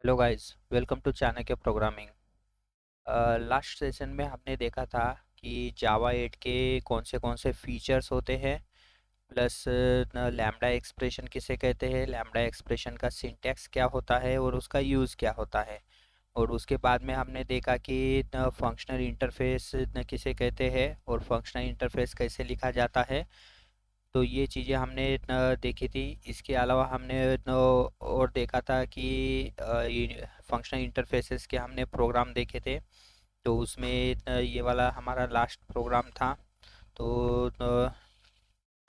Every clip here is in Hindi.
Hello guys, welcome to Chanakya programming. Last session में हमने देखा था कि जावा 8 के कौन से फीचर्स होते हैं, प्लस लैम्डा एक्सप्रेशन किसे कहते हैं, लैम्डा एक्सप्रेशन का सिंटैक्स क्या होता है और उसका यूज़ क्या होता है। और उसके बाद में हमने देखा कि फंक्शनल इंटरफेस किसे कहते हैं और फंक्शनल इंटरफेस कैसे लिखा जाता है। तो ये चीज़ें हमने देखी थी। इसके अलावा हमने और देखा था कि ये फंक्शनल इंटरफेसेस के हमने प्रोग्राम देखे थे। तो उसमें ये वाला हमारा लास्ट प्रोग्राम था। तो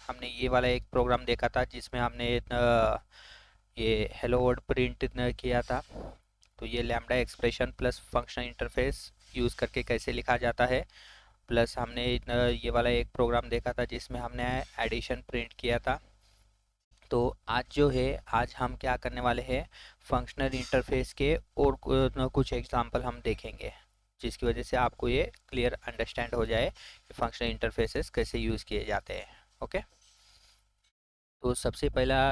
हमने ये वाला एक प्रोग्राम देखा था जिसमें हमने ये हेलो वर्ल्ड प्रिंट किया था। तो ये lambda expression plus functional interface use करके कैसे लिखा जाता है। प्लस हमने ये वाला एक प्रोग्राम देखा था जिसमें हमने एडिशन प्रिंट किया था। तो आज जो है, आज हम क्या करने वाले हैं, फंक्शनल इंटरफेस के और कुछ एग्जांपल हम देखेंगे, जिसकी वजह से आपको ये क्लियर अंडरस्टैंड हो जाए कि फंक्शनल इंटरफेसेस कैसे यूज़ किए जाते हैं। ओके। तो सबसे पहला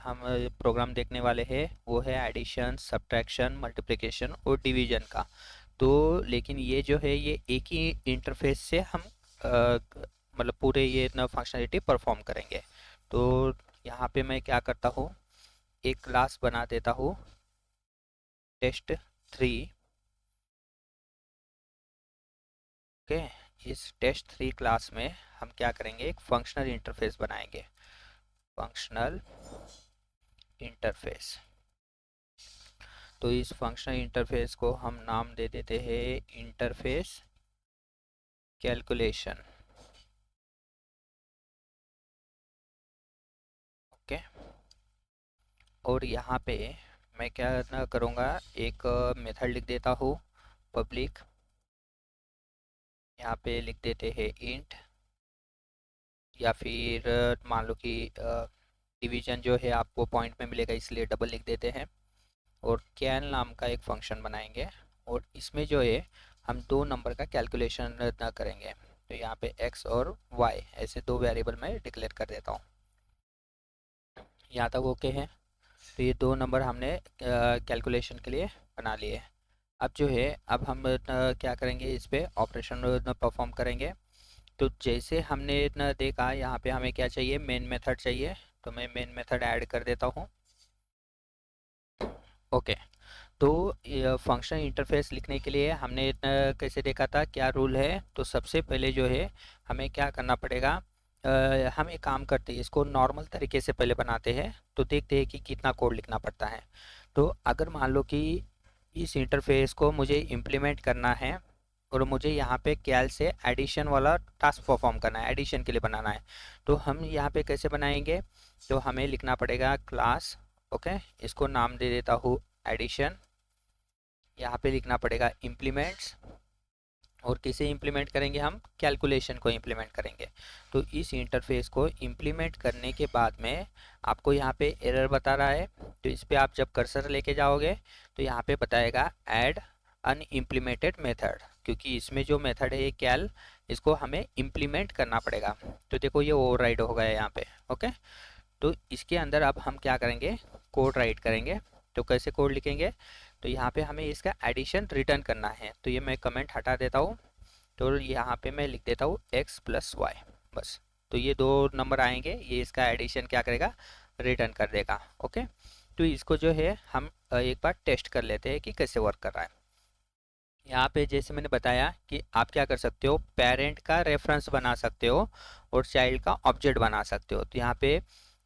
हम प्रोग्राम देखने वाले हैं वो है एडिशन, सब्ट्रैक्शन, मल्टीप्लिकेशन और डिवीजन का। तो लेकिन ये जो है ये एक ही इंटरफेस से हम मतलब पूरे ये इतना फंक्शनलिटी परफॉर्म करेंगे। तो यहाँ पे मैं क्या करता हूँ, एक क्लास बना देता हूँ, test3। ओके। इस test3 क्लास में हम क्या करेंगे, एक फंक्शनल इंटरफेस बनाएंगे। Functional interface. तो इस फंक्शनल इंटरफेस को हम नाम दे देते हैं इंटरफेस कैलकुलेशन। ओके। और यहाँ पे मैं क्या ना करूँगा, एक मेथड लिख देता हूँ पब्लिक। यहाँ पे लिख देते हैं इंट, या फिर मान लो कि डिवीजन जो है आपको पॉइंट में मिलेगा इसलिए डबल लिख देते हैं। और कैल नाम का एक फंक्शन बनाएंगे और इसमें जो है हम दो नंबर का कैलकुलेशन ना करेंगे। तो यहाँ पे x और y ऐसे दो वेरिएबल मैं डिक्लेयर कर देता हूँ। यहाँ तक ओके है। तो ये दो नंबर हमने कैलकुलेशन के लिए बना लिए। अब जो है, अब हम क्या करेंगे, इस पे ऑपरेशन परफॉर्म करेंगे। तो जैसे हमने इतना देखा, यहाँ पे हमें क्या चाहिए, मेन मेथड चाहिए। तो मैं मेन मेथड ऐड कर देता हूँ। ओके। तो फंक्शन इंटरफेस लिखने के लिए हमने इतना कैसे देखा था, क्या रूल है। तो सबसे पहले जो है हमें क्या करना पड़ेगा, हम एक काम करते हैं, इसको नॉर्मल तरीके से पहले बनाते हैं तो देखते हैं कि कितना कोड लिखना पड़ता है। तो अगर मान लो कि इस इंटरफेस को मुझे इम्प्लीमेंट करना है और मुझे यहाँ पे कैल से एडिशन वाला टास्क परफॉर्म करना है, एडिशन के लिए बनाना है। तो हम यहाँ पे कैसे बनाएंगे, तो हमें लिखना पड़ेगा क्लास। ओके। इसको नाम दे देता हूँ एडिशन। यहाँ पे लिखना पड़ेगा इम्प्लीमेंट्स। और किसे इम्प्लीमेंट करेंगे, हम कैलकुलेशन को इम्प्लीमेंट करेंगे। तो इस इंटरफेस को इम्प्लीमेंट करने के बाद में आपको यहाँ पे एरर बता रहा है। तो इस पे आप जब कर्सर लेके जाओगे तो यहाँ पे बताएगा ऐड अनइम्प्लीमेंटेड मेथड, क्योंकि इसमें जो मेथड है ये कैल, इसको हमें इम्प्लीमेंट करना पड़ेगा। तो देखो ये ओवरराइड हो गया यहाँ पे। ओके। तो इसके अंदर अब हम क्या करेंगे, कोड राइट करेंगे। तो कैसे कोड लिखेंगे, तो यहाँ पे हमें इसका एडिशन रिटर्न करना है। तो ये मैं कमेंट हटा देता हूँ। तो यहाँ पे मैं लिख देता हूँ x प्लस वाई, बस। तो ये दो नंबर आएंगे, ये इसका एडिशन क्या करेगा, रिटर्न कर देगा। ओके। तो इसको जो है हम एक बार टेस्ट कर लेते हैं कि कैसे वर्क कर रहा है। यहाँ पे जैसे मैंने बताया कि आप क्या कर सकते हो, पेरेंट का रेफरेंस बना सकते हो और चाइल्ड का ऑब्जेक्ट बना सकते हो। तो यहाँ पे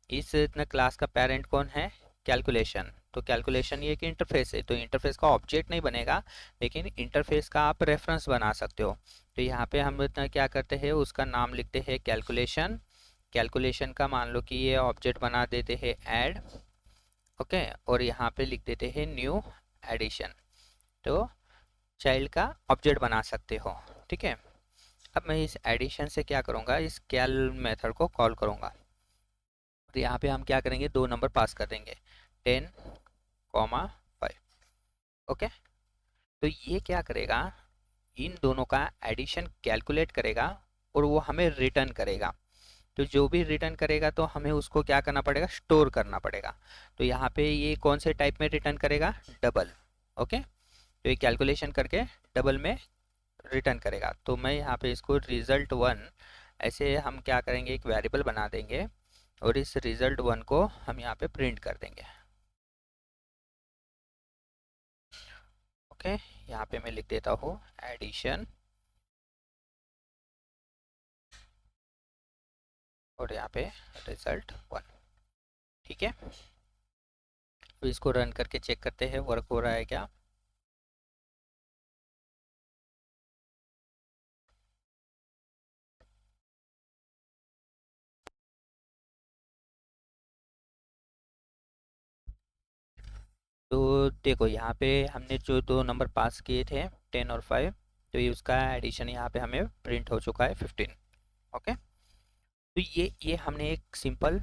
इस क्लास का पेरेंट कौन है, कैलकुलेशन। तो कैलकुलेशन ये एक इंटरफेस है, तो इंटरफेस का ऑब्जेक्ट नहीं बनेगा, लेकिन इंटरफेस का आप रेफरेंस बना सकते हो। तो यहाँ पे हम इतना क्या करते हैं, उसका नाम लिखते हैं कैलकुलेशन। कैलकुलेशन का मान लो कि ये ऑब्जेक्ट बना देते हैं ऐड। ओके। और यहाँ पे लिख देते हैं न्यू एडिशन। तो चाइल्ड का ऑब्जेक्ट बना सकते हो। ठीक है। अब मैं इस एडिशन से क्या करूँगा, इस कैल मेथड को कॉल करूँगा। तो यहाँ पे हम क्या करेंगे, दो नंबर पास कर देंगे, 10, 5। ओके। तो ये क्या करेगा, इन दोनों का एडिशन कैलकुलेट करेगा और वो हमें रिटर्न करेगा। तो जो भी रिटर्न करेगा तो हमें उसको क्या करना पड़ेगा, स्टोर करना पड़ेगा। तो यहाँ पे ये कौन से टाइप में रिटर्न करेगा, डबल। ओके, तो ये कैलकुलेशन करके डबल में रिटर्न करेगा। तो मैं यहाँ पे इसको रिजल्ट वन ऐसे हम क्या करेंगे, एक वेरिएबल बना देंगे और इस रिजल्ट वन को हम यहाँ पे प्रिंट कर देंगे। ओके, यहाँ पे मैं लिख देता हूँ एडिशन और यहाँ पे रिजल्ट वन। ठीक है, तो इसको रन करके चेक करते हैं वर्क हो रहा है क्या। तो देखो यहाँ पे हमने जो दो नंबर पास किए थे 10 और 5, तो ये उसका एडिशन यहाँ पे हमें प्रिंट हो चुका है 15। ओके, तो ये हमने एक सिंपल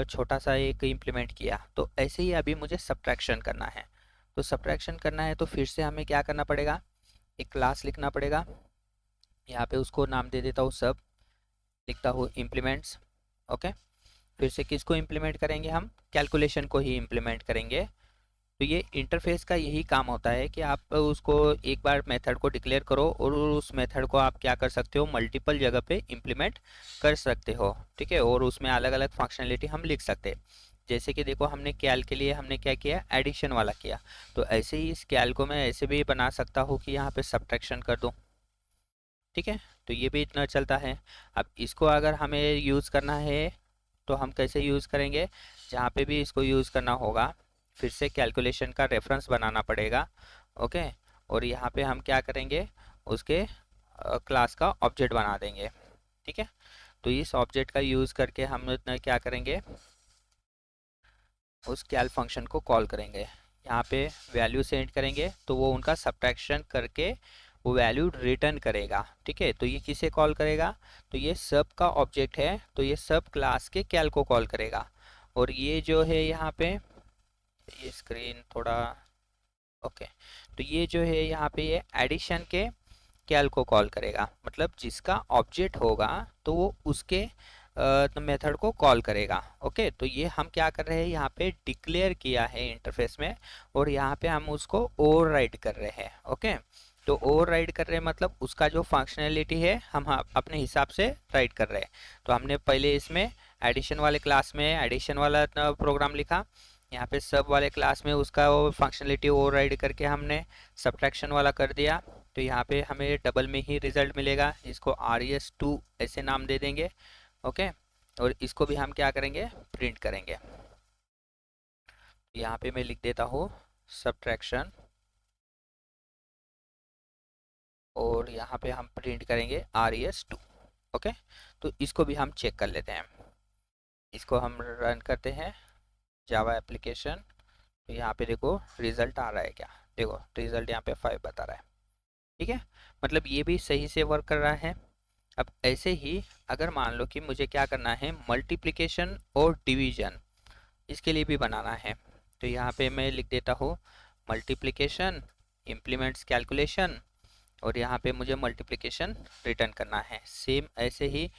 छोटा सा एक इम्प्लीमेंट किया। तो ऐसे ही अभी मुझे सब्ट्रैक्शन करना है। तो सब्ट्रैक्शन करना है तो फिर से हमें क्या करना पड़ेगा, एक क्लास लिखना पड़ेगा। यहाँ पे उसको नाम दे देता हूँ सब, लिखता हूँ इम्प्लीमेंट्स। ओके, फिर से किसको इम्प्लीमेंट करेंगे, हम कैलकुलेशन को ही इम्प्लीमेंट करेंगे। तो ये इंटरफेस का यही काम होता है कि आप उसको एक बार मेथड को डिक्लेयर करो और उस मेथड को आप क्या कर सकते हो, मल्टीपल जगह पे इम्प्लीमेंट कर सकते हो। ठीक है, और उसमें अलग अलग फंक्शनलिटी हम लिख सकते हैं। जैसे कि देखो हमने कैल के लिए हमने क्या किया, एडिशन वाला किया। तो ऐसे ही इस कैल को मैं ऐसे भी बना सकता हूँ कि यहाँ पे सब्ट्रैक्शन कर दूँ। ठीक है, तो ये भी इतना चलता है। अब इसको अगर हमें यूज़ करना है तो हम कैसे यूज़ करेंगे, जहाँ पे भी इसको यूज़ करना होगा फिर से कैलकुलेशन का रेफरेंस बनाना पड़ेगा। ओके, और यहाँ पे हम क्या करेंगे, उसके क्लास का ऑब्जेक्ट बना देंगे। ठीक है, तो इस ऑब्जेक्ट का यूज़ करके हम इतना क्या करेंगे, उस कैल फंक्शन को कॉल करेंगे। यहाँ पे वैल्यू सेंड करेंगे तो वो उनका सब्ट्रैक्शन करके वो वैल्यू रिटर्न करेगा। ठीक है, तो ये किसे कॉल करेगा, तो ये सब का ऑब्जेक्ट है, तो ये सब क्लास के कैल को कॉल करेगा। और ये जो है यहाँ पे, ये स्क्रीन थोड़ा, ओके, तो ये जो है यहाँ पे ये एडिशन के कैल को कॉल करेगा, मतलब जिसका ऑब्जेक्ट होगा तो वो उसके मेथड को कॉल करेगा। ओके, तो ये हम क्या कर रहे हैं, यहाँ पे डिक्लेयर किया है इंटरफेस में और यहाँ पे हम उसको ओवरराइड कर रहे हैं। ओके, तो ओवरराइड कर रहे हैं मतलब उसका जो फंक्शनैलिटी है हम अपने हिसाब से राइट कर रहे हैं। तो हमने पहले इसमें एडिशन वाले क्लास में एडिशन वाला प्रोग्राम लिखा, यहाँ पे सब वाले क्लास में उसका वो फंक्शनलिटी ओवरराइड करके हमने सब्ट्रैक्शन वाला कर दिया। तो यहाँ पे हमें डबल में ही रिजल्ट मिलेगा, इसको RES2 ऐसे नाम दे देंगे। ओके, और इसको भी हम क्या करेंगे, प्रिंट करेंगे। यहाँ पे मैं लिख देता हूँ सब्ट्रैक्शन और यहाँ पे हम प्रिंट करेंगे RES2। ओके, तो इसको भी हम चेक कर लेते हैं। इसको हम रन करते हैं जावा एप्लीकेशन। तो यहाँ पे देखो रिजल्ट आ रहा है क्या, देखो रिजल्ट यहाँ पे 5 बता रहा है। ठीक है, मतलब ये भी सही से वर्क कर रहा है। अब ऐसे ही अगर मान लो कि मुझे क्या करना है, मल्टीप्लिकेशन और डिवीजन इसके लिए भी बनाना है। तो यहाँ पे मैं लिख देता हूँ मल्टीप्लिकेशन इम्प्लीमेंट्स कैलकुलेशन और यहाँ पे मुझे मल्टीप्लिकेशन रिटर्न करना है। सेम ऐसे ही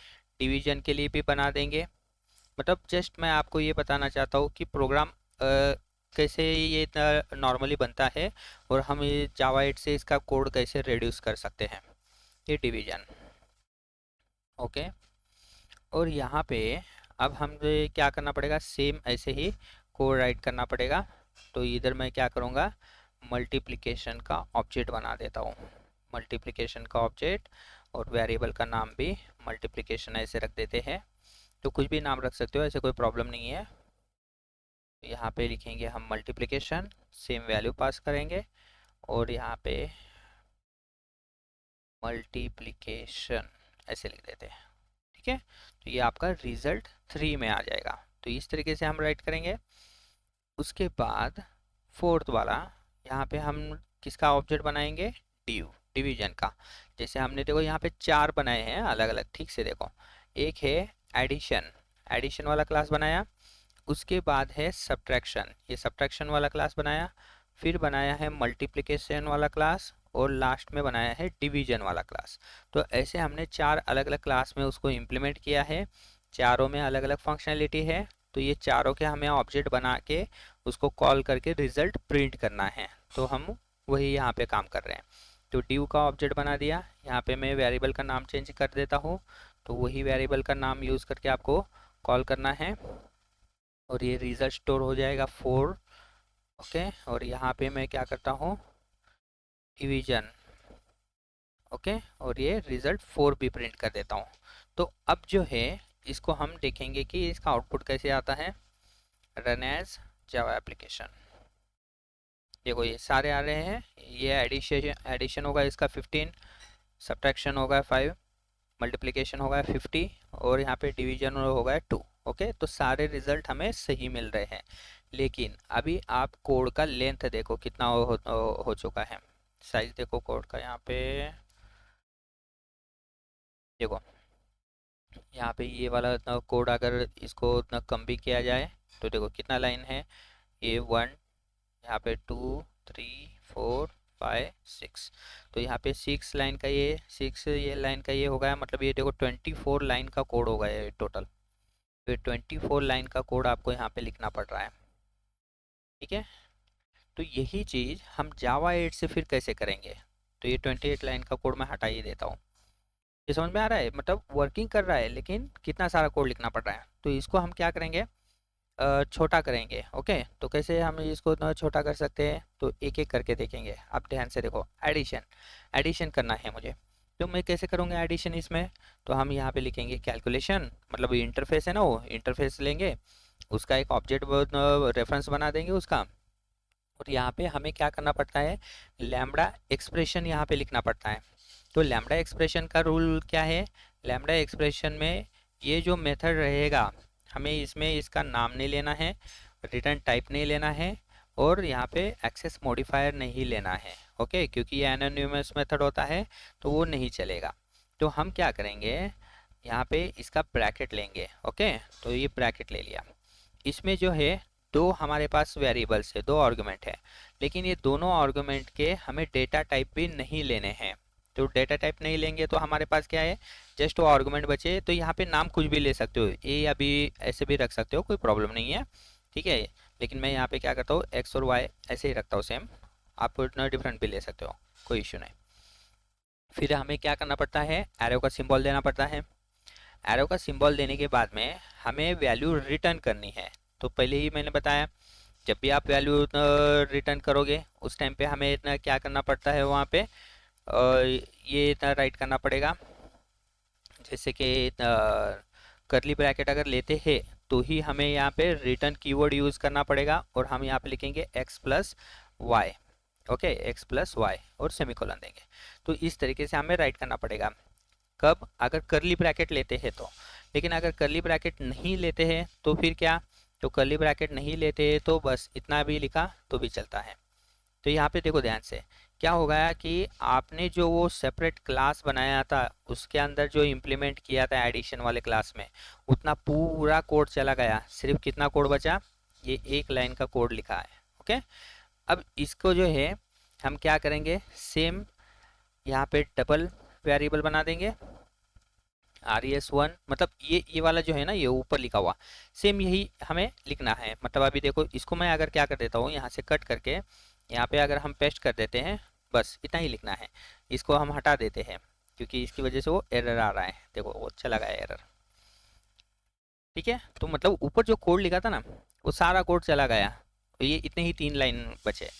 डिवीजन के लिए भी बना देंगे। मतलब जस्ट मैं आपको ये बताना चाहता हूँ कि प्रोग्राम कैसे ये इतना नॉर्मली बनता है और हम ये जावा 8 से इसका कोड कैसे रिड्यूस कर सकते हैं, ये डिवीजन। ओके, और यहाँ पे अब हम क्या करना पड़ेगा, सेम ऐसे ही कोड राइट करना पड़ेगा। तो इधर मैं क्या करूँगा, मल्टीप्लिकेशन का ऑब्जेक्ट बना देता हूँ, मल्टीप्लिकेशन का ऑब्जेक्ट, और वेरिएबल का नाम भी मल्टीप्लिकेशन ऐसे रख देते हैं। तो कुछ भी नाम रख सकते हो, ऐसे कोई प्रॉब्लम नहीं है। यहाँ पे लिखेंगे हम मल्टीप्लिकेशन, सेम वैल्यू पास करेंगे और यहाँ पे मल्टीप्लिकेशन ऐसे लिख देते हैं। ठीक है, तो ये आपका रिजल्ट 3 में आ जाएगा। तो इस तरीके से हम राइट करेंगे। उसके बाद फोर्थ वाला, यहाँ पे हम किसका ऑब्जेक्ट बनाएंगे, डिवीजन का। जैसे हमने देखो यहाँ पे 4 बनाए हैं अलग अलग, ठीक से देखो। एक है एडिशन, एडिशन वाला क्लास बनाया। उसके बाद है सब्ट्रैक्शन, ये सब्ट्रैक्शन वाला क्लास बनाया। फिर बनाया है मल्टीप्लिकेशन वाला क्लास और लास्ट में बनाया है डिवीजन वाला क्लास। तो ऐसे हमने 4 अलग अलग क्लास में उसको इम्प्लीमेंट किया है। चारों में अलग अलग फंक्शनैलिटी है, तो ये चारों के हमें ऑब्जेक्ट बना के उसको कॉल करके रिजल्ट प्रिंट करना है। तो हम वही यहाँ पे काम कर रहे हैं। तो div का ऑब्जेक्ट बना दिया, यहाँ पे मैं वेरिएबल का नाम चेंज कर देता हूँ, तो वही वेरिएबल का नाम यूज़ करके आपको कॉल करना है और ये रिजल्ट स्टोर हो जाएगा 4। ओके, और यहाँ पे मैं क्या करता हूँ, डिवीजन। ओके, और ये रिजल्ट 4 भी प्रिंट कर देता हूँ। तो अब जो है इसको हम देखेंगे कि इसका आउटपुट कैसे आता है। Run as Java application. देखो ये सारे आ रहे हैं, ये एडिशन होगा इसका 15, सब्ट्रैक्शन होगा 5, मल्टीप्लिकेशन होगा 50 और यहाँ पे डिवीजन होगा 2। ओके, तो सारे रिजल्ट हमें सही मिल रहे हैं। लेकिन अभी आप कोड का लेंथ देखो कितना हो चुका है। साइज देखो कोड का, यहाँ पे देखो, यहाँ पे ये वाला कोड अगर इसको उतना कम भी किया जाए तो देखो कितना लाइन है, ये 1, यहाँ पे 2, 3, 4, 5, 6। तो यहाँ पे 6 लाइन का ये 6 ये लाइन का ये हो गया, मतलब ये देखो 24 लाइन का कोड होगा ये टोटल। तो ये 24 लाइन का कोड आपको यहाँ पे लिखना पड़ रहा है। ठीक है, तो यही चीज़ हम जावा 8 से फिर कैसे करेंगे। तो ये 28 लाइन का कोड मैं हटा ही देता हूँ। ये समझ में आ रहा है, मतलब वर्किंग कर रहा है लेकिन कितना सारा कोड लिखना पड़ रहा है। तो इसको हम क्या करेंगे, छोटा करेंगे। ओके, तो कैसे हम इसको इतना छोटा कर सकते हैं, तो एक एक करके देखेंगे। आप ध्यान से देखो, एडिशन एडिशन करना है मुझे, तो मैं कैसे करूँगा एडिशन इसमें। तो हम यहाँ पे लिखेंगे कैलकुलेशन, मतलब इंटरफेस है ना, वो इंटरफेस लेंगे, उसका एक ऑब्जेक्ट रेफरेंस बना देंगे उसका। और यहाँ पे हमें क्या करना पड़ता है, लैम्बडा एक्सप्रेशन यहाँ पे लिखना पड़ता है। तो लैम्बडा एक्सप्रेशन का रूल क्या है, लैम्बडा एक्सप्रेशन में ये जो मेथड रहेगा हमें इसमें इसका नाम नहीं लेना है, रिटर्न टाइप नहीं लेना है और यहाँ पे एक्सेस मॉडिफायर नहीं लेना है। ओके, क्योंकि ये एनोनिमस मेथड होता है तो वो नहीं चलेगा। तो हम क्या करेंगे, यहाँ पे इसका ब्रैकेट लेंगे। ओके, तो ये ब्रैकेट ले लिया, इसमें जो है दो हमारे पास वेरिएबल्स है, दो आर्गुमेंट है, लेकिन ये दोनों आर्गुमेंट के हमें डेटा टाइप भी नहीं लेने हैं। तो डेटा टाइप नहीं लेंगे तो हमारे पास क्या है, जस्ट वो आर्गुमेंट बचे। तो यहाँ पे नाम कुछ भी ले सकते हो, ए या बी ऐसे भी रख सकते हो, कोई प्रॉब्लम नहीं है। ठीक है, लेकिन मैं यहाँ पे क्या करता हूँ, एक्स और वाई ऐसे ही रखता हूँ सेम, आप इतना डिफरेंट भी ले सकते हो, कोई इशू नहीं। फिर हमें क्या करना पड़ता है, एरो का सिंबल देना पड़ता है। एरो का सिंबल देने के बाद में हमें वैल्यू रिटर्न करनी है। तो पहले ही मैंने बताया, जब भी आप वैल्यू रिटर्न करोगे उस टाइम पे हमें इतना क्या करना पड़ता है, वहाँ पे ये इतना राइट करना पड़ेगा, जैसे कि करली ब्रैकेट अगर लेते हैं तो ही हमें यहाँ पे रिटर्न कीवर्ड यूज़ करना पड़ेगा और हम यहाँ पे लिखेंगे x plus y. Okay, x plus y और सेमीकोलन देंगे। तो इस तरीके से हमें राइट करना पड़ेगा, कब, अगर करली ब्रैकेट लेते हैं तो। लेकिन अगर करली ब्रैकेट नहीं लेते हैं तो फिर क्या, तो करली ब्रैकेट नहीं लेते हैं तो बस इतना भी लिखा तो भी चलता है। तो यहाँ पे देखो ध्यान से, क्या हो गया कि आपने जो वो सेपरेट क्लास बनाया था उसके अंदर जो इम्प्लीमेंट किया था एडिशन वाले क्लास में, उतना पूरा कोड चला गया, सिर्फ कितना कोड बचा, ये एक लाइन का कोड लिखा है। ओके, अब इसको जो है हम क्या करेंगे, सेम यहाँ पे डबल वेरिएबल बना देंगे, res1, मतलब ये वाला जो है ना, ये ऊपर लिखा हुआ सेम यही हमें लिखना है। मतलब अभी देखो इसको मैं अगर क्या कर देता हूँ, यहाँ से कट करके यहाँ पे अगर हम पेस्ट कर देते हैं, बस इतना ही लिखना है। इसको हम हटा देते हैं क्योंकि इसकी वजह से वो एरर आ रहा है, देखो वो चला गया एरर। ठीक है, तो मतलब ऊपर जो कोड लिखा था ना वो सारा कोड चला गया, तो ये इतने ही 3 लाइन बचे।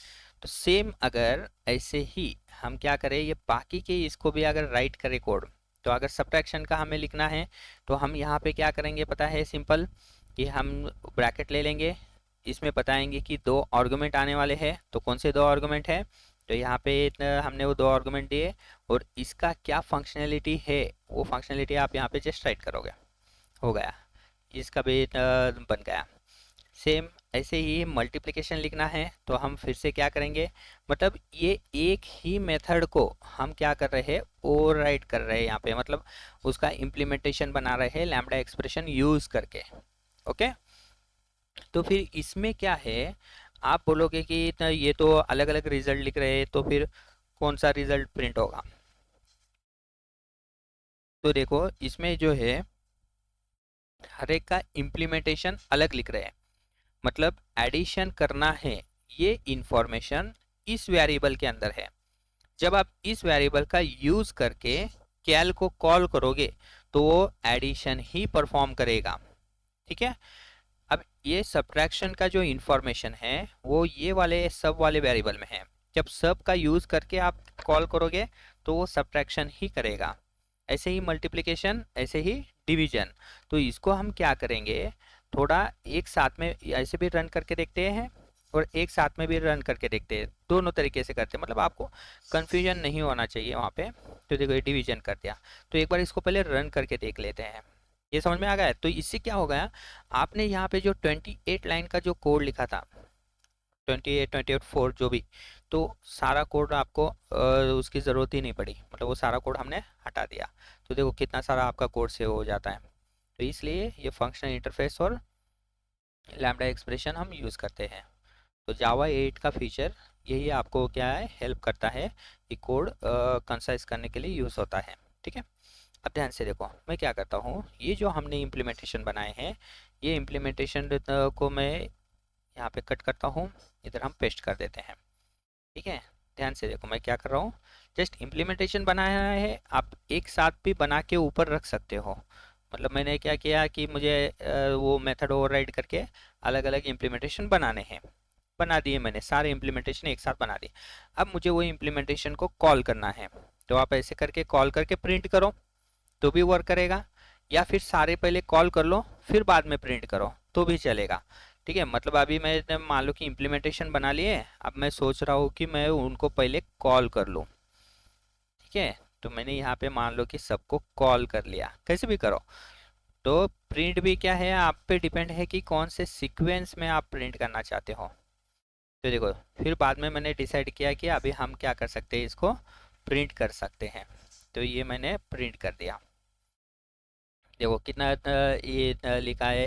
तो सेम अगर ऐसे ही हम क्या करें, ये बाकी के इसको भी अगर राइट करें कोड, तो अगर सब्ट्रैक्शन का हमें लिखना है तो हम यहाँ पे क्या करेंगे पता है, सिंपल, कि हम ब्रैकेट ले लेंगे, इसमें बताएंगे कि 2 आर्गुमेंट आने वाले हैं, तो कौन से 2 आर्गुमेंट है, तो यहाँ पे हमने वो 2 आर्गुमेंट दिए और इसका क्या फंक्शनैलिटी है वो फंक्शनैलिटी आप यहाँ पे जस्ट राइट करोगे, हो गया, इसका भी बन गया। सेम ऐसे ही मल्टीप्लिकेशन लिखना है तो हम फिर से क्या करेंगे, मतलब ये एक ही मेथड को हम क्या कर रहे हैं, ओवरराइड कर रहे हैं यहाँ पे, मतलब उसका इम्प्लीमेंटेशन बना रहे हैं लैम्बडा एक्सप्रेशन यूज करके। ओके, तो फिर इसमें क्या है, आप बोलोगे कि ये तो अलग अलग रिजल्ट लिख रहे हैं, तो फिर कौन सा रिजल्ट प्रिंट होगा। तो देखो इसमें जो है हर एक का इम्प्लीमेंटेशन अलग लिख रहे हैं। मतलब एडिशन करना है, ये इंफॉर्मेशन इस वेरिएबल के अंदर है। जब आप इस वेरिएबल का यूज करके कैल को कॉल करोगे तो वो एडिशन ही परफॉर्म करेगा। ठीक है। अब ये सब्ट्रैक्शन का जो इंफॉर्मेशन है वो ये वाले सब वाले वेरिएबल में है। जब सब का यूज करके आप कॉल करोगे तो वो सब्ट्रैक्शन ही करेगा। ऐसे ही मल्टीप्लिकेशन, ऐसे ही डिवीजन। तो इसको हम क्या करेंगे, थोड़ा एक साथ में ऐसे भी रन करके देखते हैं और एक साथ में भी रन करके देखते हैं, दोनों तरीके से करते हैं। मतलब आपको कंफ्यूजन नहीं होना चाहिए वहाँ पे। तो देखो ये डिवीजन कर दिया, तो एक बार इसको पहले रन करके देख लेते हैं। ये समझ में आ गया है? तो इससे क्या हो गया, आपने यहाँ पे जो 28 लाइन का जो कोड लिखा था, 28 28 4 जो भी, तो सारा कोड आपको उसकी ज़रूरत ही नहीं पड़ी। मतलब वो सारा कोड हमने हटा दिया। तो देखो कितना सारा आपका कोड सेव हो जाता है। तो इसलिए ये फंक्शनल इंटरफेस और लैम्बडा एक्सप्रेशन हम यूज़ करते हैं। तो जावा 8 का फीचर यही आपको क्या है, हेल्प करता है। ये कोड कंसाइज करने के लिए यूज़ होता है। ठीक है। अब ध्यान से देखो मैं क्या करता हूँ, ये जो हमने इम्प्लीमेंटेशन बनाए हैं, ये इम्प्लीमेंटेशन को मैं यहाँ पे कट करता हूँ, इधर हम पेस्ट कर देते हैं। ठीक है। ध्यान से देखो मैं क्या कर रहा हूँ, जस्ट इम्प्लीमेंटेशन बनाया है। आप एक साथ भी बना के ऊपर रख सकते हो। मतलब मैंने क्या किया कि मुझे वो मेथड ओवरराइड करके अलग अलग इम्प्लीमेंटेशन बनाने हैं, बना दिए मैंने, सारे इम्प्लीमेंटेशन एक साथ बना दिए। अब मुझे वो इम्प्लीमेंटेशन को कॉल करना है, तो आप ऐसे करके कॉल करके प्रिंट करो तो भी वर्क करेगा, या फिर सारे पहले कॉल कर लो फिर बाद में प्रिंट करो तो भी चलेगा। ठीक है। मतलब अभी मैं मान लो कि इम्प्लीमेंटेशन बना लिए, अब मैं सोच रहा हूँ कि मैं उनको पहले कॉल कर लूँ। ठीक है। तो मैंने यहाँ पे मान लो कि सबको कॉल कर लिया, कैसे भी करो। तो प्रिंट भी क्या है, आप पे डिपेंड है कि कौन से सीक्वेंस में आप प्रिंट करना चाहते हो। तो देखो फिर बाद में मैंने डिसाइड किया कि अभी हम क्या कर सकते हैं, इसको प्रिंट कर सकते हैं। तो ये मैंने प्रिंट कर दिया। देखो कितना ये लिखा है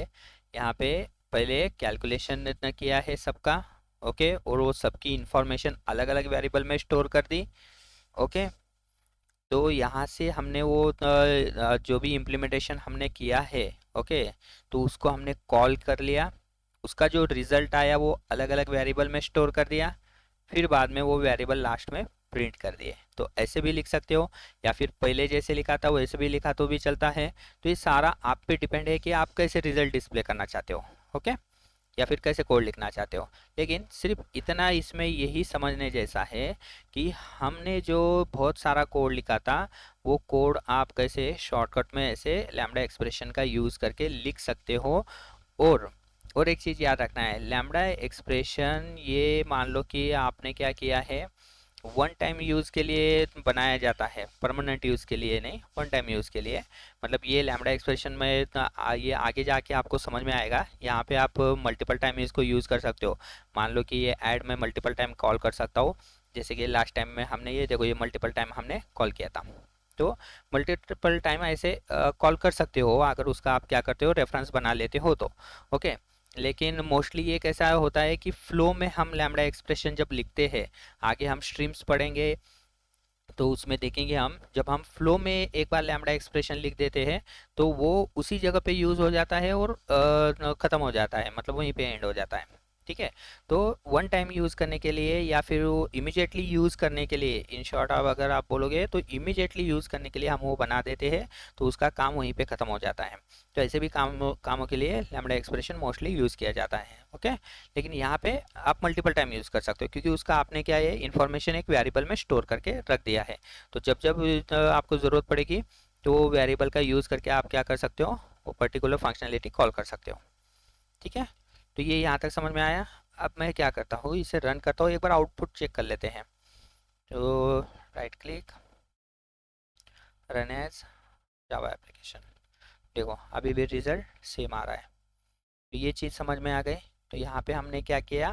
यहाँ पे, पहले कैलकुलेशन इतना किया है सबका। ओके। और वो सबकी इंफॉर्मेशन अलग अलग वेरिएबल में स्टोर कर दी। ओके। तो यहाँ से हमने वो जो भी इम्प्लीमेंटेशन हमने किया है, ओके, तो उसको हमने कॉल कर लिया। उसका जो रिजल्ट आया वो अलग अलग वेरिएबल में स्टोर कर दिया। फिर बाद में वो वेरिएबल लास्ट में प्रिंट कर दिए। तो ऐसे भी लिख सकते हो, या फिर पहले जैसे लिखा था वैसे भी लिखा तो भी चलता है। तो ये सारा आप पे डिपेंड है कि आप कैसे रिजल्ट डिस्प्ले करना चाहते हो। ओके। या फिर कैसे कोड लिखना चाहते हो। लेकिन सिर्फ इतना इसमें यही समझने जैसा है कि हमने जो बहुत सारा कोड लिखा था, वो कोड आप कैसे शॉर्टकट में ऐसे लैम्बडा एक्सप्रेशन का यूज़ करके लिख सकते हो। और और एक चीज़ याद रखना है, लैम्बडा एक्सप्रेशन ये मान लो कि आपने क्या किया है, वन टाइम यूज़ के लिए बनाया जाता है, परमानेंट यूज़ के लिए नहीं, वन टाइम यूज़ के लिए। मतलब ये लैम्बडा एक्सप्रेशन में ये आगे जाके आपको समझ में आएगा। यहाँ पे आप मल्टीपल टाइम इसको यूज़ कर सकते हो। मान लो कि ये ऐड में मल्टीपल टाइम कॉल कर सकता हूँ, जैसे कि लास्ट टाइम में हमने ये देखो ये मल्टीपल टाइम हमने कॉल किया था। तो मल्टीपल टाइम ऐसे कॉल कर सकते हो अगर उसका आप क्या करते हो, रेफरेंस बना लेते हो तो। ओके। लेकिन मोस्टली ये कैसा होता है कि फ्लो में हम लैम्बडा एक्सप्रेशन जब लिखते हैं, आगे हम स्ट्रीम्स पढ़ेंगे तो उसमें देखेंगे हम, जब हम फ्लो में एक बार लैम्बडा एक्सप्रेशन लिख देते हैं तो वो उसी जगह पे यूज़ हो जाता है और ख़त्म हो जाता है, मतलब वहीं पे एंड हो जाता है। ठीक है। तो वन टाइम यूज़ करने के लिए या फिर वो इमीडिएटली यूज़ करने के लिए, इन शॉर्ट आप अगर आप बोलोगे तो इमीडिएटली यूज़ करने के लिए हम वो बना देते हैं, तो उसका काम वहीं पे ख़त्म हो जाता है। तो ऐसे भी कामों के लिए लैम्बडा एक्सप्रेशन मोस्टली यूज़ किया जाता है। ओके। लेकिन यहाँ पे आप मल्टीपल टाइम यूज़ कर सकते हो क्योंकि उसका आपने क्या है, इन्फॉर्मेशन एक वेरिएबल में स्टोर करके रख दिया है। तो जब जब आपको ज़रूरत पड़ेगी तो वेरिएबल का यूज़ करके आप क्या कर सकते हो, वो पर्टिकुलर फंक्शनलिटी कॉल कर सकते हो। ठीक है। तो ये यहाँ तक समझ में आया। अब मैं क्या करता हूँ, इसे रन करता हूँ, एक बार आउटपुट चेक कर लेते हैं। तो right click, run as Java application. देखो अभी भी रिजल्ट सेम आ रहा है। तो ये चीज़ समझ में आ गई। तो यहाँ पे हमने क्या किया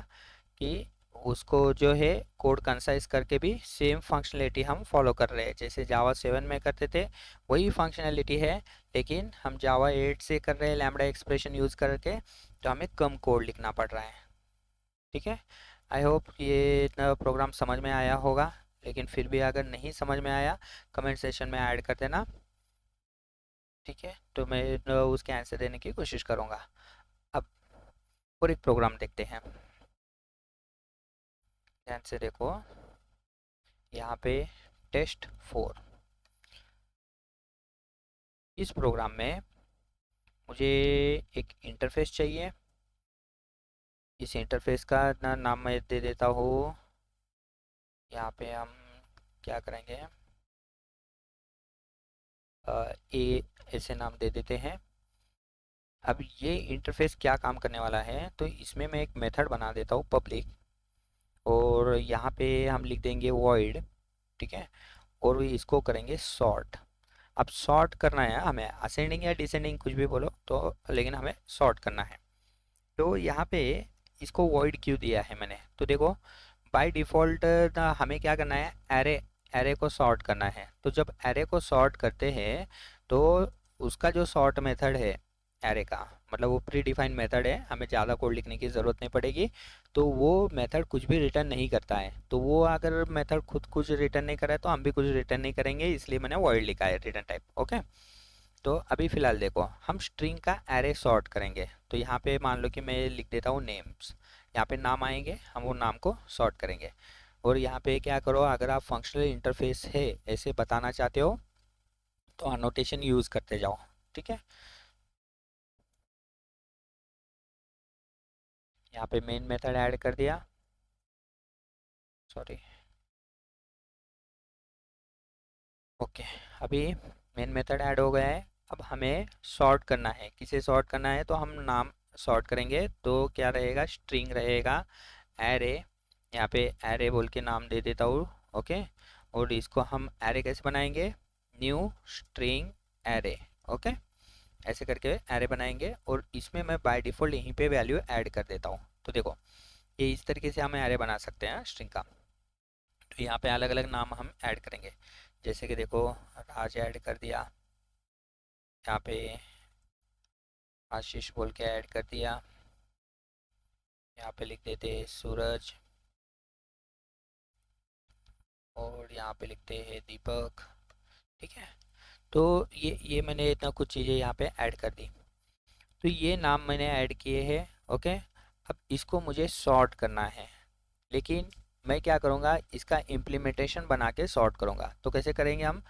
कि उसको जो है कोड कंसाइज करके भी सेम फंक्शनलिटी हम फॉलो कर रहे हैं, जैसे जावा 7 में करते थे वही फंक्शनलिटी है। लेकिन हम जावा 8 से कर रहे हैं लैम्बडा एक्सप्रेशन यूज़ करके, तो हमें कम कोड लिखना पड़ रहा है। ठीक है। आई होप ये इतना प्रोग्राम समझ में आया होगा। लेकिन फिर भी अगर नहीं समझ में आया, कमेंट सेशन में ऐड कर देना। ठीक है, तो मैं उसके आंसर देने की कोशिश करूँगा। अब और एक प्रोग्राम देखते हैं, ध्यान से देखो। यहाँ पे टेस्ट 4, इस प्रोग्राम में मुझे एक इंटरफेस चाहिए। इस इंटरफेस का नाम मैं दे देता हूँ, यहाँ पे हम क्या करेंगे, ए ऐसे नाम दे देते हैं। अब ये इंटरफेस क्या काम करने वाला है, तो इसमें मैं एक मेथड बना देता हूँ पब्लिक, और यहाँ पे हम लिख देंगे वॉइड, ठीक है, और इसको करेंगे सॉर्ट। अब सॉर्ट करना है हमें, असेंडिंग या डिसेंडिंग कुछ भी बोलो तो, लेकिन हमें सॉर्ट करना है। तो यहाँ पे इसको वॉइड क्यों दिया है मैंने, तो देखो बाय डिफ़ॉल्ट हमें क्या करना है, एरे एरे को सॉर्ट करना है। तो जब एरे को सॉर्ट करते हैं तो उसका जो सॉर्ट मेथड है एरे का, मतलब वो प्री डिफाइंड मेथड है, हमें ज़्यादा कोड लिखने की ज़रूरत नहीं पड़ेगी। तो वो मेथड कुछ भी रिटर्न नहीं करता है, तो वो अगर मेथड खुद कुछ रिटर्न नहीं कर रहा है तो हम भी कुछ रिटर्न नहीं करेंगे, इसलिए मैंने वॉइड लिखा है रिटर्न टाइप। ओके, तो अभी फ़िलहाल देखो हम स्ट्रिंग का एरे सॉर्ट करेंगे। तो यहाँ पे मान लो कि मैं लिख देता हूँ नेम्स, यहाँ पे नाम आएंगे, हम वो नाम को सॉर्ट करेंगे। और यहाँ पे क्या करो, अगर आप फंक्शनल इंटरफेस है ऐसे बताना चाहते हो तो अनोटेशन यूज़ करते जाओ, ठीक है। यहाँ पे मेन मेथड ऐड कर दिया, सॉरी, ओके। अभी मेन मेथड ऐड हो गया है। अब हमें सॉर्ट करना है, किसे सॉर्ट करना है, तो हम नाम सॉर्ट करेंगे, तो क्या रहेगा, स्ट्रिंग रहेगा एरे। यहाँ पे एरे बोल के नाम दे देता हूँ, ओके। और इसको हम एरे कैसे बनाएंगे, न्यू स्ट्रिंग एरे, ओके, ऐसे करके एरे बनाएंगे। और इसमें मैं बाय डिफ़ॉल्ट यहीं पे वैल्यू ऐड कर देता हूँ। तो देखो ये इस तरीके से हम एरे बना सकते हैं स्ट्रिंग का। तो यहाँ पे अलग अलग नाम हम ऐड करेंगे, जैसे कि देखो राज ऐड कर दिया, यहाँ पे आशीष बोल के ऐड कर दिया, यहाँ पे लिख देते हैं सूरज, और यहाँ पे लिखते हैं दीपक, ठीक है। तो ये मैंने इतना कुछ चीज़ें यहाँ पे ऐड कर दी। तो ये नाम मैंने ऐड किए हैं, ओके। अब इसको मुझे सॉर्ट करना है, लेकिन मैं क्या करूँगा, इसका इम्प्लीमेंटेशन बना के सॉर्ट करूँगा। तो कैसे करेंगे, हम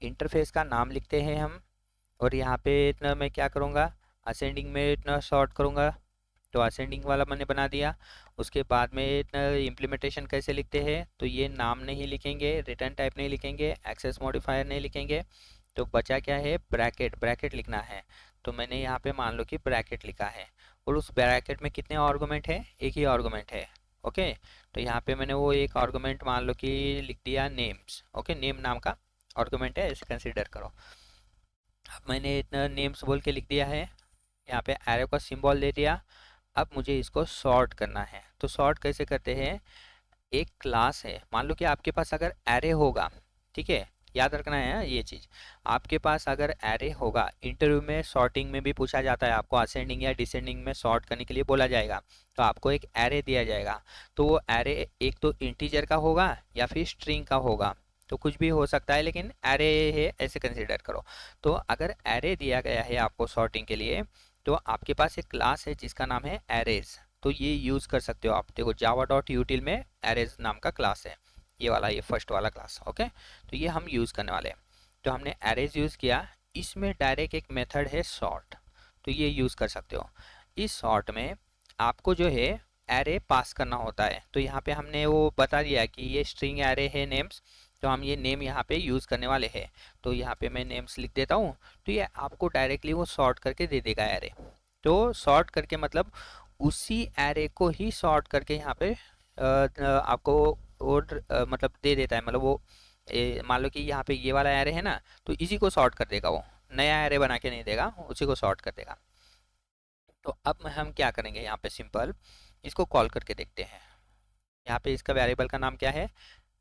इंटरफेस का नाम लिखते हैं हम, और यहाँ पे इतना मैं क्या करूँगा, असेंडिंग में इतना सॉर्ट करूँगा, तो असेंडिंग वाला मैंने बना दिया। उसके बाद में इम्प्लीमेंटेशन कैसे लिखते हैं, तो ये नाम नहीं लिखेंगे, रिटर्न टाइप नहीं लिखेंगे, एक्सेस मॉडिफायर नहीं लिखेंगे, तो बचा क्या है, ब्रैकेट, ब्रैकेट लिखना है। तो मैंने यहाँ पे मान लो कि ब्रैकेट लिखा है, और उस ब्रैकेट में कितने आर्गुमेंट है, एक ही आर्गुमेंट है, ओके। तो यहाँ पे मैंने वो एक आर्गुमेंट मान लो कि लिख दिया नेम्स, ओके, नेम नाम का आर्गुमेंट है, ऐसे कंसिडर करो। अब मैंने इतना नेम्स बोल के लिख दिया है, यहाँ पे एरो का सिंबल दे दिया। अब मुझे इसको सॉर्ट करना है। तो सॉर्ट कैसे करते हैं, एक क्लास है, मान लो कि आपके पास अगर एरे होगा, ठीक है, याद रखना है ये चीज़, आपके पास अगर एरे होगा, इंटरव्यू में सॉर्टिंग में भी पूछा जाता है, आपको असेंडिंग या डिसेंडिंग में सॉर्ट करने के लिए बोला जाएगा, तो आपको एक एरे दिया जाएगा। तो वो एरे एक तो इंटीजर का होगा या फिर स्ट्रिंग का होगा, तो कुछ भी हो सकता है, लेकिन एरे है ऐसे कंसिडर करो। तो अगर एरे दिया गया है आपको सॉर्टिंग के लिए, तो आपके पास एक क्लास है जिसका नाम है एरेज, तो ये यूज़ कर सकते हो आप। देखो जावा डॉट यूटिल में एरेज नाम का क्लास है, ये वाला, ये फर्स्ट वाला क्लास, ओके। तो ये हम यूज़ करने वाले हैं। तो हमने एरेज यूज़ किया, इसमें डायरेक्ट एक मेथड है सॉर्ट, तो ये यूज़ कर सकते हो। इस सॉर्ट में आपको जो है एरे पास करना होता है। तो यहाँ पे हमने वो बता दिया कि ये स्ट्रिंग एरे है नेम्स, तो हम ये नेम यहाँ पे यूज़ करने वाले हैं। तो यहाँ पे मैं नेम्स लिख देता हूँ, तो ये आपको डायरेक्टली वो सॉर्ट करके दे देगा एरे। तो सॉर्ट करके मतलब उसी एरे को ही सॉर्ट करके यहाँ पे आपको और मतलब दे देता है, मतलब वो मान लो कि यहाँ पे ये वाला एरे है ना, तो इसी को सॉर्ट कर देगा, वो नया एरे बना के नहीं देगा, उसी को सॉर्ट कर देगा। तो अब हम क्या करेंगे, यहाँ पे सिंपल इसको कॉल करके देखते हैं। यहाँ पे इसका वेरिएबल का नाम क्या है,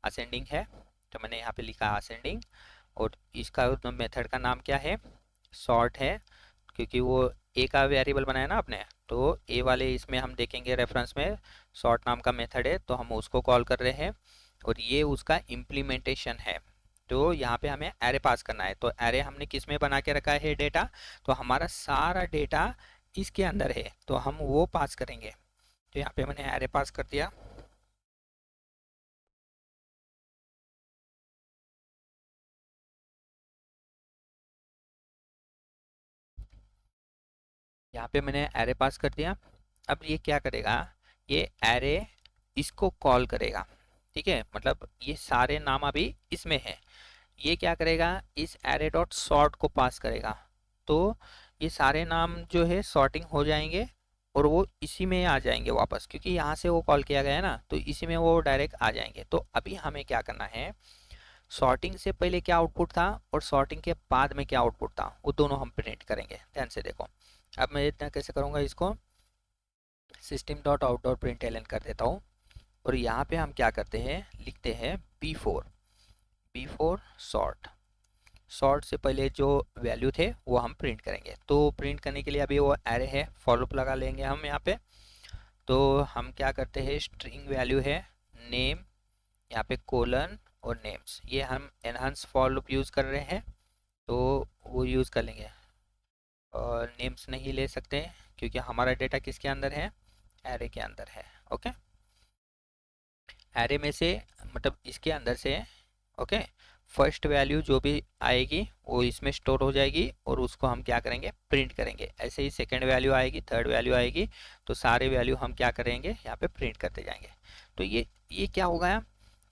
असेंडिंग है, तो मैंने यहाँ पे लिखा असेंडिंग। और इसका मेथड का नाम क्या है, सॉर्ट है, क्योंकि वो ए का वेरिएबल बनाया ना आपने, तो ए वाले इसमें हम देखेंगे रेफरेंस में सॉर्ट नाम का मेथड है, तो हम उसको कॉल कर रहे हैं। और ये उसका इम्प्लीमेंटेशन है, तो यहाँ पे हमें एरे पास करना है। तो एरे हमने किस में बना के रखा है डेटा, तो हमारा सारा डेटा इसके अंदर है, तो हम वो पास करेंगे। तो यहाँ पे मैंने एरे पास कर दिया। यहाँ पे मैंने एरे पास कर दिया। अब ये क्या करेगा, ये एरे इसको कॉल करेगा। ठीक है, मतलब ये सारे नाम अभी इसमें है। ये क्या करेगा, इस एरे डॉट सॉर्ट को पास करेगा। तो ये सारे नाम जो है सॉर्टिंग हो जाएंगे और वो इसी में आ जाएंगे वापस, क्योंकि यहाँ से वो कॉल किया गया है ना, तो इसी में वो डायरेक्ट आ जाएंगे। तो अभी हमें क्या करना है, सॉर्टिंग से पहले क्या आउटपुट था और सॉर्टिंग के बाद में क्या आउटपुट था, वो दोनों हम प्रिंट करेंगे। ध्यान से देखो, अब मैं इतना कैसे करूँगा, इसको system dot out dot print L N कर देता हूँ। और यहाँ पे हम क्या करते हैं, लिखते हैं बी फोर सॉर्ट। सॉर्ट से पहले जो वैल्यू थे वो हम प्रिंट करेंगे। तो प्रिंट करने के लिए अभी वो एरे है, फॉलोअप लगा लेंगे हम यहाँ पे। तो हम क्या करते हैं, स्ट्रिंग वैल्यू है नेम, यहाँ पे कोलन और नेम्स, ये हम एनहांस फॉलोअप यूज़ कर रहे हैं, तो वो यूज़ कर लेंगे। और नेम्स नहीं ले सकते क्योंकि हमारा डेटा किसके अंदर है, एरे के अंदर है। ओके, एरे में से मतलब इसके अंदर से, ओके, फर्स्ट वैल्यू जो भी आएगी वो इसमें स्टोर हो जाएगी और उसको हम क्या करेंगे, प्रिंट करेंगे। ऐसे ही सेकंड वैल्यू आएगी, थर्ड वैल्यू आएगी, तो सारे वैल्यू हम क्या करेंगे, यहाँ पे प्रिंट करते जाएंगे। तो ये क्या होगा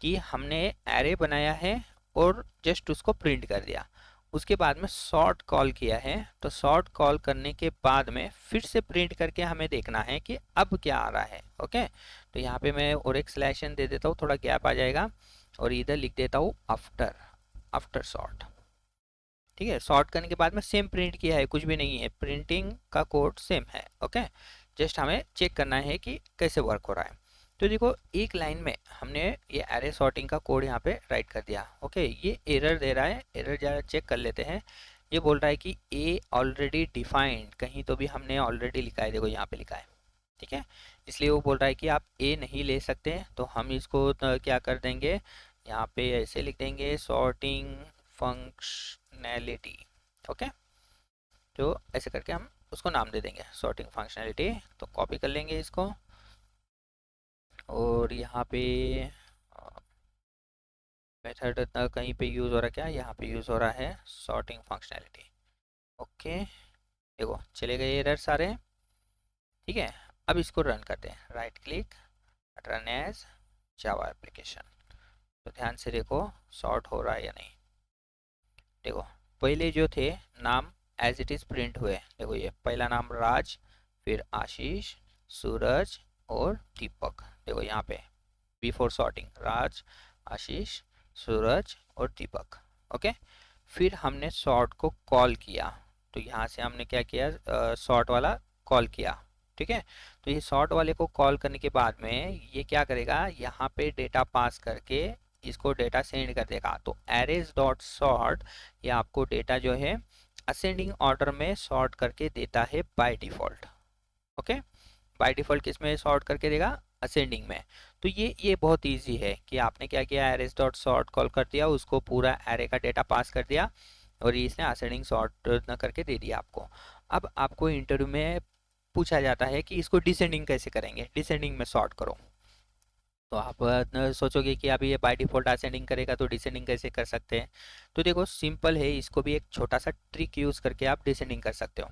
कि हमने एरे बनाया है और जस्ट उसको प्रिंट कर दिया। उसके बाद में सॉर्ट कॉल किया है, तो सॉर्ट कॉल करने के बाद में फिर से प्रिंट करके हमें देखना है कि अब क्या आ रहा है। ओके, तो यहाँ पे मैं और एक स्लैशन दे देता हूँ, थोड़ा गैप आ जाएगा, और इधर लिख देता हूँ आफ्टर सॉर्ट। ठीक है, सॉर्ट करने के बाद में सेम प्रिंट किया है, कुछ भी नहीं है, प्रिंटिंग का कोड सेम है। ओके, जस्ट हमें चेक करना है कि कैसे वर्क हो रहा है। तो देखो, एक लाइन में हमने ये एरे सॉर्टिंग का कोड यहाँ पे राइट कर दिया। ओके, ये एरर दे रहा है, एरर जरा चेक कर लेते हैं। ये बोल रहा है कि ए ऑलरेडी डिफाइंड, कहीं तो भी हमने ऑलरेडी लिखा है, देखो यहाँ पे लिखा है। ठीक है, इसलिए वो बोल रहा है कि आप ए नहीं ले सकते। तो हम इसको क्या कर देंगे, यहाँ पे ऐसे लिख देंगे सॉर्टिंग फंक्शनैलिटी। ओके, तो ऐसे करके हम उसको नाम दे देंगे सॉर्टिंग फंक्शनैलिटी। तो कॉपी कर लेंगे इसको, और यहाँ पे मेथड कहीं पे यूज़ हो रहा है क्या, यहाँ पे यूज़ हो रहा है सॉर्टिंग फंक्शनैलिटी। ओके, देखो चले गए एरर सारे। ठीक है, अब इसको रन करते हैं, right click, run as Java application. तो ध्यान से देखो सॉर्ट हो रहा है या नहीं। देखो, पहले जो थे नाम एज इट इज़ प्रिंट हुए, देखो ये पहला नाम राज, फिर आशीष, सूरज और दीपक। देखो यहाँ पे बिफोर सॉर्टिंग राज, आशीष, सूरज और दीपक। ओके, फिर हमने सॉर्ट को कॉल किया, तो यहाँ से हमने क्या किया, सॉर्ट वाला कॉल किया। ठीक है, तो ये सॉर्ट वाले को कॉल करने के बाद में ये क्या करेगा, यहाँ पे डेटा पास करके इसको डेटा सेंड कर देगा। तो एरेज डॉट सॉर्ट ये आपको डेटा जो है असेंडिंग ऑर्डर में सॉर्ट करके देता है by default. Okay, by default किस में सॉर्ट करके देगा, असेंडिंग में। तो ये बहुत इजी है कि आपने क्या किया, एरेज डॉट सॉर्ट कॉल कर दिया, उसको पूरा एरे का डेटा पास कर दिया और ये इसने असेंडिंग सॉर्ट न करके दे दिया आपको। अब आपको इंटरव्यू में पूछा जाता है कि इसको डिसेंडिंग कैसे करेंगे, डिसेंडिंग में सॉर्ट करो। तो आप सोचोगे कि अभी ये बाय डिफ़ॉल्ट असेंडिंग करेगा तो डिसेंडिंग कैसे कर सकते हैं। तो देखो सिंपल है, इसको भी एक छोटा सा ट्रिक यूज़ करके आप डिसेंडिंग कर सकते हो।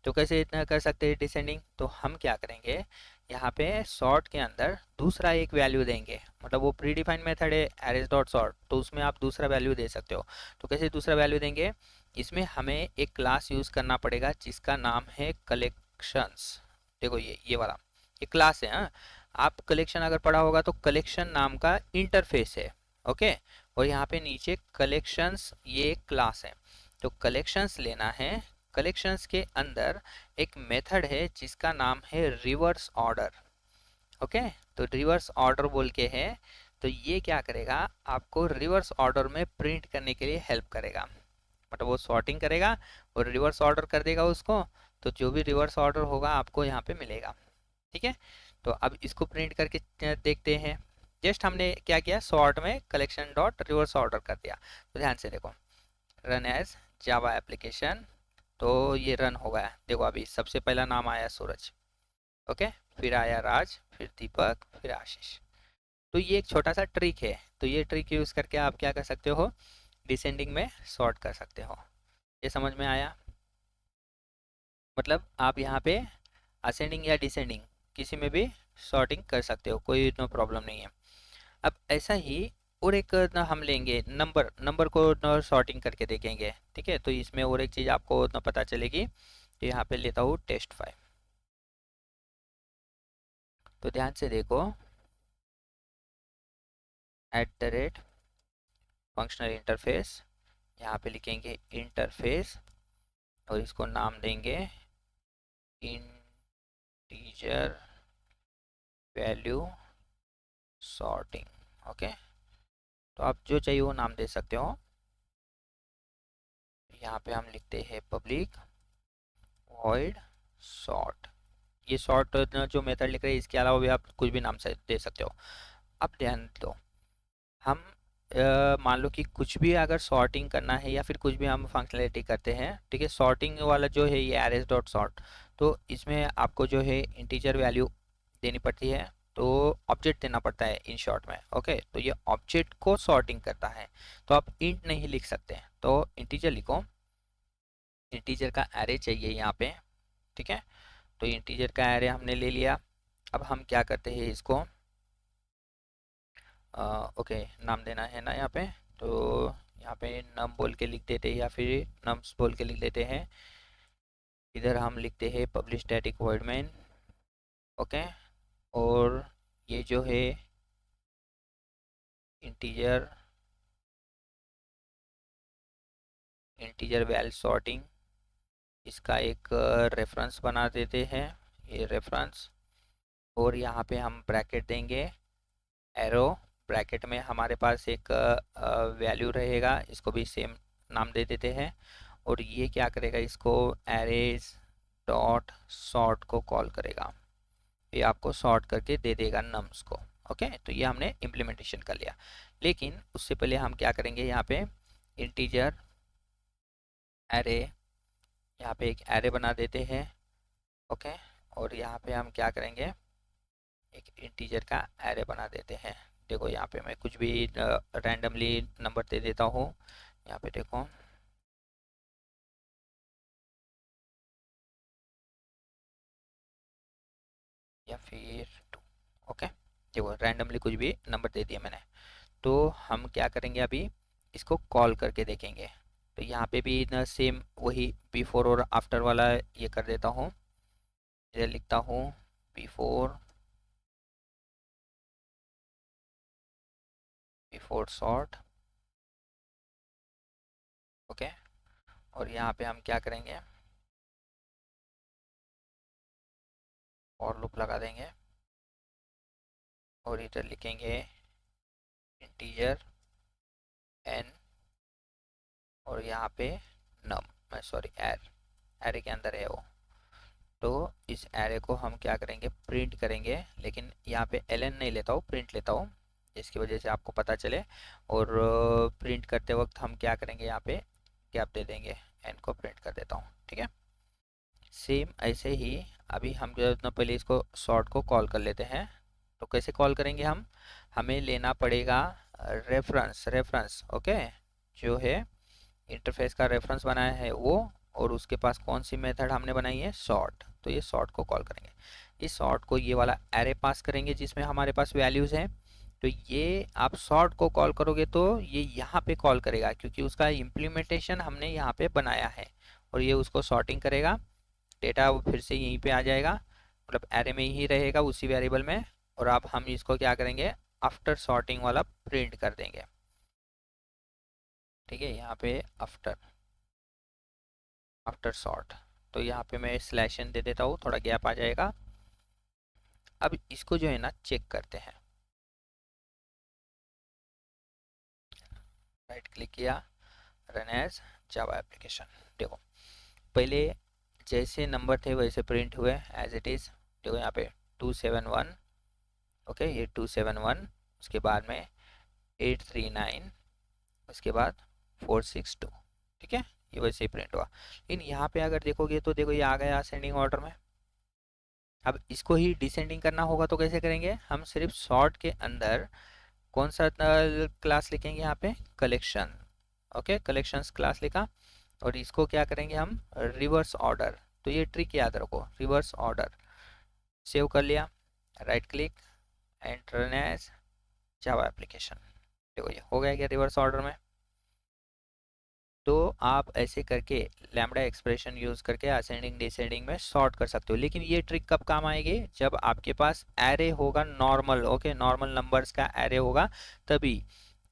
तो कैसे इतना कर सकते हैं डिसेंडिंग, तो हम क्या करेंगे, यहाँ पे सॉर्ट के अंदर दूसरा एक वैल्यू देंगे, मतलब वो प्री डिफाइंड मेथड है एरेज डॉट सॉर्ट, तो उसमें आप दूसरा वैल्यू दे सकते हो। तो कैसे दूसरा वैल्यू देंगे, इसमें हमें एक क्लास यूज़ करना पड़ेगा जिसका नाम है कलेक्शंस। देखो ये वाला ये क्लास है। हाँ, आप कलेक्शन अगर पढ़ा होगा तो कलेक्शन नाम का इंटरफेस है। ओके, और यहाँ पे नीचे कलेक्शंस ये एक क्लास है। तो कलेक्शंस लेना है, कलेक्शंस के अंदर एक मेथड है जिसका नाम है रिवर्स ऑर्डर। ओके, तो रिवर्स ऑर्डर बोल के है, तो ये क्या करेगा, आपको रिवर्स ऑर्डर में प्रिंट करने के लिए हेल्प करेगा। मतलब वो सॉर्टिंग करेगा और रिवर्स ऑर्डर कर देगा उसको, तो जो भी रिवर्स ऑर्डर होगा आपको यहाँ पे मिलेगा। ठीक है, तो अब इसको प्रिंट करके देखते हैं। जस्ट हमने क्या किया, सॉर्ट में कलेक्शन डॉट रिवर्स ऑर्डर कर दिया। तो ध्यान से देखो, रन एज जावा एप्लीकेशन, तो ये रन हो गया। देखो अभी सबसे पहला नाम आया सूरज, ओके, फिर आया राज, फिर दीपक, फिर आशीष। तो ये एक छोटा सा ट्रिक है, तो ये ट्रिक यूज़ करके आप क्या कर सकते हो, डिसेंडिंग में सॉर्ट कर सकते हो। ये समझ में आया? मतलब आप यहाँ पे असेंडिंग या डिसेंडिंग किसी में भी सॉर्टिंग कर सकते हो, कोई नो प्रॉब्लम नहीं है। अब ऐसा ही और एक ना हम लेंगे नंबर, नंबर को ना सॉर्टिंग करके देखेंगे, ठीक है। तो इसमें और एक चीज़ आपको ना पता चलेगी। तो यहाँ पे लेता हूँ टेस्ट 5। तो ध्यान से देखो, @ फंक्शनल इंटरफेस, यहाँ पे लिखेंगे इंटरफेस और इसको नाम देंगे इंटीजर वैल्यू सॉर्टिंग, ओके। तो आप जो चाहिए वो नाम दे सकते हो। यहाँ पे हम लिखते हैं पब्लिक वॉइड सॉर्ट। ये सॉर्ट जो मेथड लिख रहे हैं इसके अलावा भी आप कुछ भी नाम से दे सकते हो। अब ध्यान दो, हम मान लो कि कुछ भी अगर सॉर्टिंग करना है या फिर कुछ भी हम फंक्शनलिटी करते हैं, ठीक है, सॉर्टिंग वाला जो है ये अरेज डॉट सॉर्ट, तो इसमें आपको जो है इंटीजर वैल्यू देनी पड़ती है, तो ऑब्जेक्ट देना पड़ता है इन शॉर्ट में, ओके। तो ये ऑब्जेक्ट को सॉर्टिंग करता है, तो आप इंट नहीं लिख सकते, तो इंटीजर लिखो। इंटीजर का एरे चाहिए यहाँ पे, ठीक है। तो इंटीजर का एरे हमने ले लिया। अब हम क्या करते हैं इसको, ओके, नाम देना है ना यहाँ पे। तो यहाँ पे नम बोल के लिख देते हैं या फिर नम्स बोल के लिख देते हैं। इधर हम लिखते हैं public static void main, okay. और ये जो है इंटीजर, इंटीजर वैल सॉर्टिंग, इसका एक रेफरेंस बना देते हैं, ये रेफरेंस। और यहाँ पे हम ब्रैकेट देंगे, एरो ब्रैकेट में हमारे पास एक वैल्यू रहेगा, इसको भी सेम नाम दे देते हैं। और ये क्या करेगा, इसको एरेज डॉट सॉर्ट को कॉल करेगा, ये आपको सॉर्ट करके दे देगा नम्स को, ओके। तो ये हमने इम्प्लीमेंटेशन कर लिया। लेकिन उससे पहले हम क्या करेंगे, यहाँ पे इंटीजर एरे, यहाँ पे एक एरे बना देते हैं, ओके। और यहाँ पे हम क्या करेंगे, एक इंटीजर का एरे बना देते हैं। देखो यहाँ पे मैं कुछ भी रैंडमली नंबर दे देता हूँ। यहाँ पे देखो, या फिर 2, ओके। देखो रैंडमली कुछ भी नंबर दे दिया मैंने। तो हम क्या करेंगे, अभी इसको कॉल करके देखेंगे। तो यहाँ पे भी ना सेम वही बिफोर और आफ्टर वाला ये कर देता हूँ। इधर लिखता हूँ बिफोर, बिफोर सॉर्ट, ओके। और यहाँ पे हम क्या करेंगे, और लूप लगा देंगे। और इधर लिखेंगे इंटीजर एन, और यहाँ पे नम, मैं सॉरी एर, एरे के अंदर है वो। तो इस एरे को हम क्या करेंगे, प्रिंट करेंगे। लेकिन यहाँ पे एलन नहीं लेता हूँ, प्रिंट लेता हूँ, जिसकी वजह से आपको पता चले। और प्रिंट करते वक्त हम क्या करेंगे, यहाँ पे गैप दे देंगे, एन को प्रिंट कर देता हूँ, ठीक है। सेम ऐसे ही अभी हम जो है पहले इसको सॉर्ट को कॉल कर लेते हैं। तो कैसे कॉल करेंगे हम, हमें लेना पड़ेगा रेफरेंस, रेफरेंस, ओके, जो है इंटरफेस का रेफरेंस बनाया है वो, और उसके पास कौन सी मेथड हमने बनाई है, सॉर्ट। तो ये सॉर्ट को कॉल करेंगे, इस सॉर्ट को ये वाला एरे पास करेंगे जिसमें हमारे पास वैल्यूज़ हैं। तो ये आप सॉर्ट को कॉल करोगे तो ये यहाँ पे कॉल करेगा, क्योंकि उसका इम्प्लीमेंटेशन हमने यहाँ पे बनाया है। और ये उसको सॉर्टिंग करेगा, डेटा वो फिर से यहीं पे आ जाएगा, मतलब एरे में ही रहेगा उसी वेरिएबल में। और अब हम इसको क्या करेंगे, आफ्टर सॉर्टिंग वाला प्रिंट कर देंगे, ठीक है। यहाँ पे आफ्टर, आफ्टर सॉर्ट, तो यहाँ पे मैं स्लैश एन दे देता हूँ, थोड़ा गैप आ जाएगा। अब इसको जो है ना चेक करते हैं, राइट क्लिक किया, रन एज जावा एप्लीकेशन। देखो पहले जैसे नंबर थे वैसे प्रिंट हुए एज इट इज़। देखो यहाँ पे 271, ओके, ये 271 उसके बाद में 839, उसके बाद 462। ठीक है, ये वैसे ही प्रिंट हुआ। लेकिन यहाँ पे अगर देखोगे तो देखो ये आ गया असेंडिंग ऑर्डर में। अब इसको ही डिसेंडिंग करना होगा तो कैसे करेंगे, हम सिर्फ सॉर्ट के अंदर कौन सा क्लास लिखेंगे यहाँ पे, कलेक्शन। ओके, कलेक्शंस क्लास लिखा, और इसको क्या करेंगे हम, रिवर्स ऑर्डर। तो ये ट्रिक याद रखो, रिवर्स ऑर्डर। सेव कर लिया, right click and run as Java application. देखो ये हो गया क्या रिवर्स ऑर्डर में। तो आप ऐसे करके लैम्ब्डा एक्सप्रेशन यूज करके असेंडिंग डिसेंडिंग में सॉर्ट कर सकते हो। लेकिन ये ट्रिक कब काम आएगी, जब आपके पास एरे होगा नॉर्मल, ओके, नॉर्मल नंबर्स का एरे होगा तभी।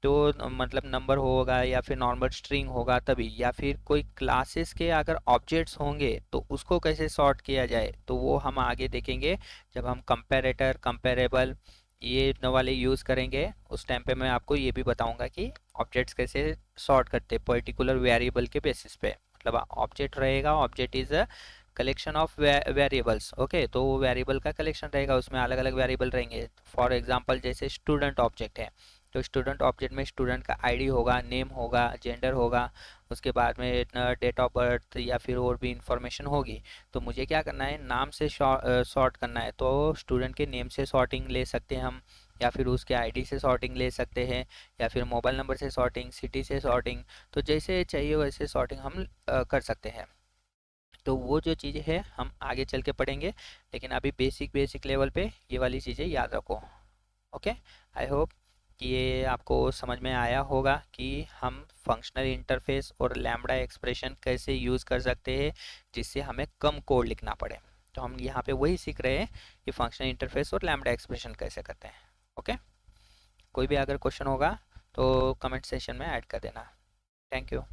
तो मतलब नंबर होगा या फिर नॉर्मल स्ट्रिंग होगा तभी, या फिर कोई क्लासेस के अगर ऑब्जेक्ट्स होंगे तो उसको कैसे सॉर्ट किया जाए, तो वो हम आगे देखेंगे जब हम कंपैरेटर, कंपैरेबल ये न वाले यूज़ करेंगे। उस टाइम पे मैं आपको ये भी बताऊंगा कि ऑब्जेक्ट्स कैसे सॉर्ट करते हैं पर्टिकुलर वेरिएबल के बेसिस पे। मतलब ऑब्जेक्ट रहेगा, object is a collection of variables, okay, तो वो वेरिएबल का कलेक्शन रहेगा, उसमें अलग अलग वेरिएबल रहेंगे। फॉर एग्जांपल जैसे स्टूडेंट ऑब्जेक्ट है, तो स्टूडेंट ऑब्जेक्ट में स्टूडेंट का आईडी होगा, नेम होगा, जेंडर होगा, उसके बाद में डेट ऑफ बर्थ या फिर और भी इंफॉर्मेशन होगी। तो मुझे क्या करना है, नाम से सॉर्ट करना है, तो स्टूडेंट के नेम से सॉर्टिंग ले सकते हैं हम, या फिर उसके आईडी से सॉर्टिंग ले सकते हैं, या फिर मोबाइल नंबर से सॉर्टिंग, सिटी से सॉर्टिंग। तो जैसे चाहिए वैसे सॉर्टिंग हम कर सकते हैं। तो वो जो चीज़ें हैं हम आगे चल के पढ़ेंगे, लेकिन अभी बेसिक बेसिक लेवल पे ये वाली चीज़ें याद रखो। ओके, आई होप कि ये आपको समझ में आया होगा कि हम फंक्शनल इंटरफेस और लैम्ब्डा एक्सप्रेशन कैसे यूज़ कर सकते हैं जिससे हमें कम कोड लिखना पड़े। तो हम यहाँ पे वही सीख रहे हैं कि फंक्शनल इंटरफेस और लैम्ब्डा एक्सप्रेशन कैसे करते हैं। ओके, कोई भी अगर क्वेश्चन होगा तो कमेंट सेशन में ऐड कर देना। Thank you.